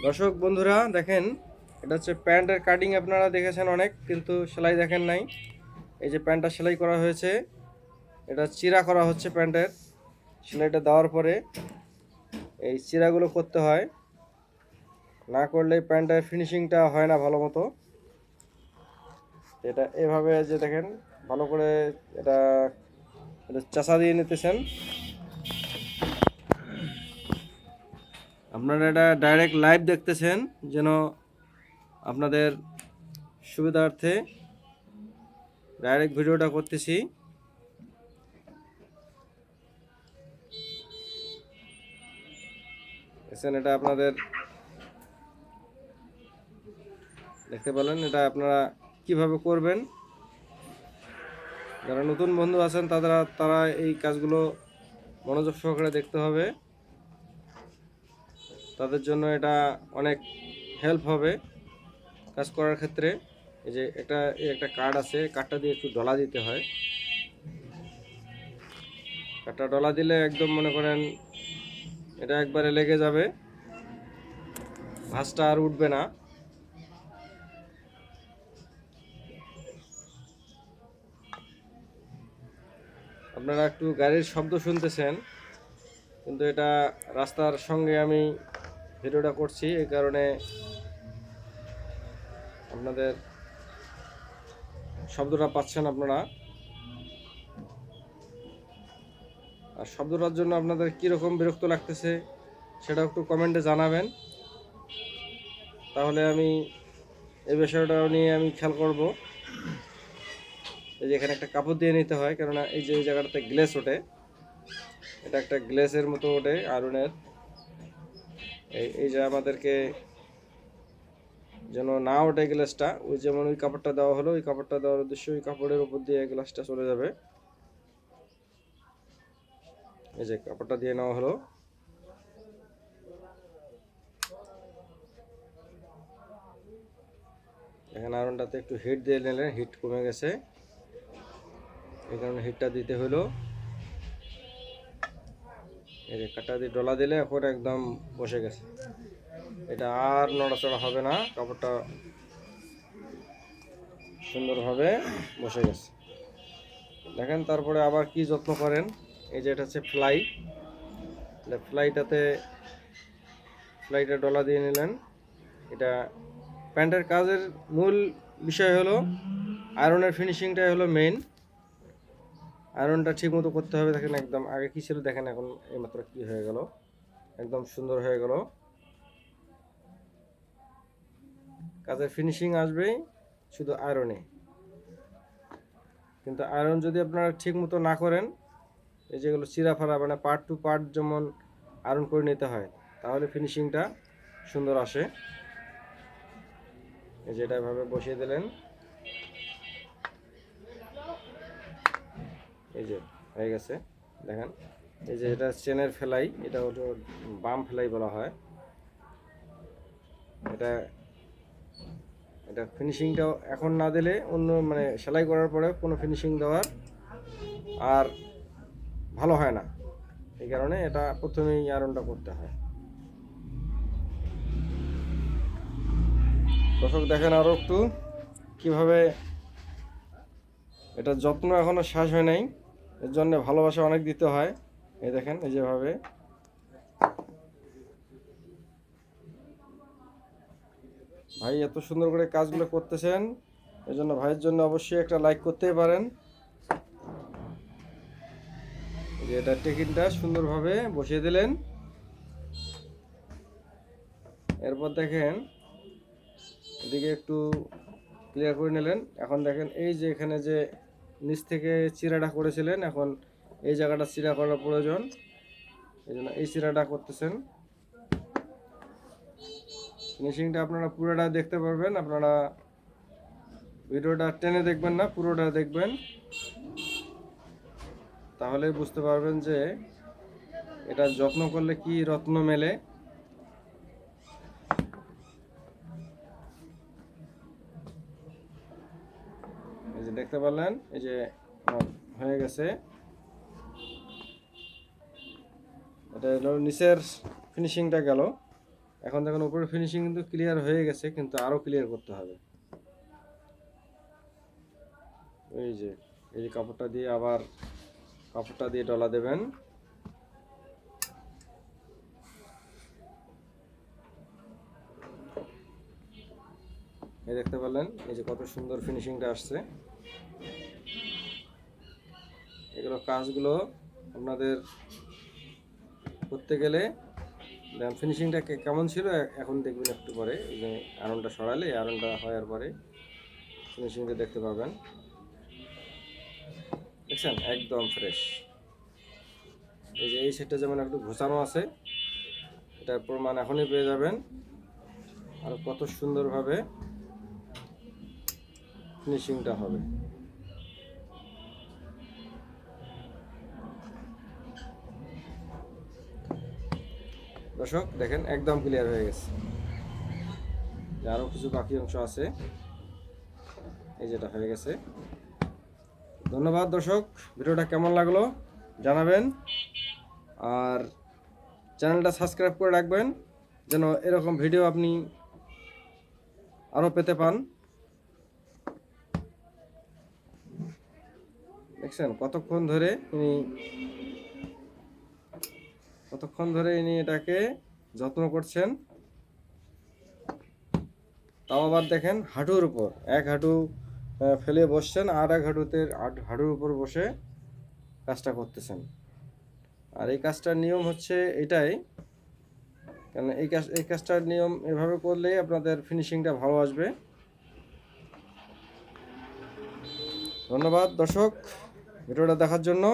দর্শক বন্ধুরা দেখেন, এটা হচ্ছে প্যান্টের কাটিং। আপনারা দেখেছেন অনেক, কিন্তু সেলাই দেখেন নাই। এই যে প্যান্টটা সেলাই করা হয়েছে, এটা চিরা করা হচ্ছে। প্যান্টের সেলাইটা দেওয়ার পরে এই চিরাগুলো করতে হয়, না করলে প্যান্টের ফিনিশিংটা হয় না ভালো মতো। এটা এভাবে যে দেখেন ভালো করে এটা এটা চাষা দিয়ে নিতেছেন। আপনারা এটা ডাইরেক্ট লাইভ দেখতেছেন, যেন আপনাদের সুবিধার্থে ডাইরেক্ট ভিডিওটা করতেছি। এটা আপনাদের দেখতে পেলেন। এটা আপনারা কিভাবে করবেন, যারা নতুন বন্ধু আছেন তারা এই কাজগুলো মনোযোগ সহকারে দেখতে হবে। তাদের জন্য এটা অনেক হেল্প হবে কাজ করার ক্ষেত্রে। এই যে একটা কার্ড আছে, কার্ডটা দিয়ে একটু ডলা দিতে হয়। কার্ডটা ডলা দিলে একদম মনে করেন এটা একবারে লেগে যাবে, ভাঁজটা আর উঠবে না। আপনারা একটু গাড়ির শব্দ শুনতেছেন, কিন্তু এটা রাস্তার সঙ্গে আমি ভিডিওটা করছি, এই কারণে আপনাদের শব্দটা পাচ্ছেন আপনারা। আর শব্দটার জন্য আপনাদের কীরকম বিরক্ত লাগতেছে সেটা একটু কমেন্টে জানাবেন, তাহলে আমি এই বিষয়টা নিয়ে আমি খেয়াল করব। এই যে এখানে একটা কাপড় দিয়ে নিতে হয়, কেননা এই যে এই জায়গাটাতে গ্লেস ওঠে, এটা একটা গ্লেসের মতো ওঠে আয়রনের। এই যে আমাদেরকে যেন না ওঠে গ্লাসটা, ওই যেমন ওই কাপড়টা দেওয়া হলো, ওই কাপড়টা দেওয়ার উদ্দেশ্য ওই কাপড়ের উপর দিয়ে গ্লাসটা চলে যাবে। এই যে কাপড়টা দিয়ে নেওয়া হলো। এখানে আয়রনটাতে একটু হিট দিয়ে নিলেন, হিট কমে গেছে, এই কারণে হিটটা দিতে হলো। এই যে কাটা দিয়ে ডলা দিলে এখন একদম বসে গেছে, এটা আর নড়াচড়া হবে না, কাপড়টা সুন্দরভাবে বসে গেছে। দেখেন তারপরে আবার কি যত্ন করেন। এই যে এটা হচ্ছে ফ্লাইটা ডলা দিয়ে নিলেন। এটা প্যান্টের কাজের মূল বিষয় হলো আয়রনের ফিনিশিংটাই হলো মেইন। আয়রনটা ঠিক মতো করতে হবে। দেখেন একদম আগে কি ছিল, দেখেন এখন এইমাত্র কি হয়ে গেল, একদম সুন্দর হয়ে গেল। কাজের ফিনিশিং আসবেই শুধু আয়রনে, কিন্তু আয়রন যদি আপনারা ঠিক মতো না করেন, এই যেগুলো চিরাফারা মানে পার্ট টু পার্ট যেমন আয়রন করে নিতে হয়, তাহলে ফিনিশিংটা সুন্দর আসে। এই যে এটা এভাবে বসিয়ে দিলেন, এই যে হয়ে গেছে। দেখেন এই যে এটা চেনের ফেলাই, এটা হলো বাম ফেলাই বলা হয়। এটা এটা ফিনিশিংটাও এখন না দিলে অন্য মানে সেলাই করার পরে কোনো ফিনিশিং দেওয়ার আর ভালো হয় না, এই কারণে এটা প্রথমেই আয়রনটা করতে হয়। দর্শক দেখেন আরও একটু কিভাবে এটা যত্ন এখনো শেষ হয় নাই, এর জন্য ভালোবাসা অনেক দিতে হয়। এই দেখেন এই যেভাবে ভাই এত সুন্দর করে কাজগুলো করতেছেন, এই জন্য ভাইয়ের জন্য অবশ্যই একটা লাইক করতেই পারেন। যে এটা টেকিনটা সুন্দরভাবে বসিয়ে দিলেন, এরপর দেখেন এদিকে একটু ক্লিয়ার করে নিলেন। এখন দেখেন এই যে এখানে যে নিচ থেকে চিরাটা করেছিলেন, এখন এই জায়গাটা চিরা করার প্রয়োজন, এই জন্য এই চিরাটা করতেছেন। ফিনিশিংটা আপনারা পুরোটা দেখতে পারবেন, আপনারা ভিডিওটা টেনে দেখবেন না, পুরোটা দেখবেন, তাহলে বুঝতে পারবেন যে এটা যত্ন করলে কি রত্ন মেলে। এই যে দেখতে পারলেন, এই যে হয়ে গেছে। এটা হলো নিচের ফিনিশিংটা গেল, এখন দেখুন উপরের ফিনিশিং কিন্তু ক্লিয়ার হয়ে গেছে, কিন্তু আরও ক্লিয়ার করতে হবে। এই যে কাপড়টা দিয়ে আবার কাপড়টা দিয়ে ডলা দেবেন। এই দেখতে পেলেন এই যে কত সুন্দর ফিনিশিংটা আসছে। এগুলো কাজগুলো আপনাদের করতে গেলে ফিনিশিংটা কেমন ছিল এখন দেখবেন একটু পরে। এই যে আয়রনটা সরালে, আয়রনটা হওয়ার পরে ফিনিশিংটা দেখতে পাবেন। দেখছেন একদম ফ্রেশ। এই যে এই সেটটা যেমন একটু ঘোচানো আছে, এটার প্রমাণ এখনই পেয়ে যাবেন আর কত সুন্দরভাবে ফিনিশিংটা হবে। দর্শক দেখেন একদম ক্লিয়ার হয়ে গেছে। আরও কিছু বাকি অংশ আছে, এই যেটা হয়ে গেছে। ধন্যবাদ দর্শক, ভিডিওটা কেমন লাগলো জানাবেন আর চ্যানেলটা সাবস্ক্রাইব করে রাখবেন যেন এরকম ভিডিও আপনি আরও পেতে পান। দেখছেন কতক্ষণ ধরে ইনি এটাকে যত্ন করছেন। তাও আবার দেখেন হাঁটুর উপর, এক হাঁটু ফেলে বসছেন আর এক হাঁটুর উপর বসে কাজটা করতেছেন। আর এই কাজটার নিয়ম হচ্ছে এটাই, কেন এই কাজটার নিয়ম এভাবে করলেই আপনাদের ফিনিশিংটা ভালো আসবে। ধন্যবাদ দর্শক ভিডিওটা দেখার জন্য।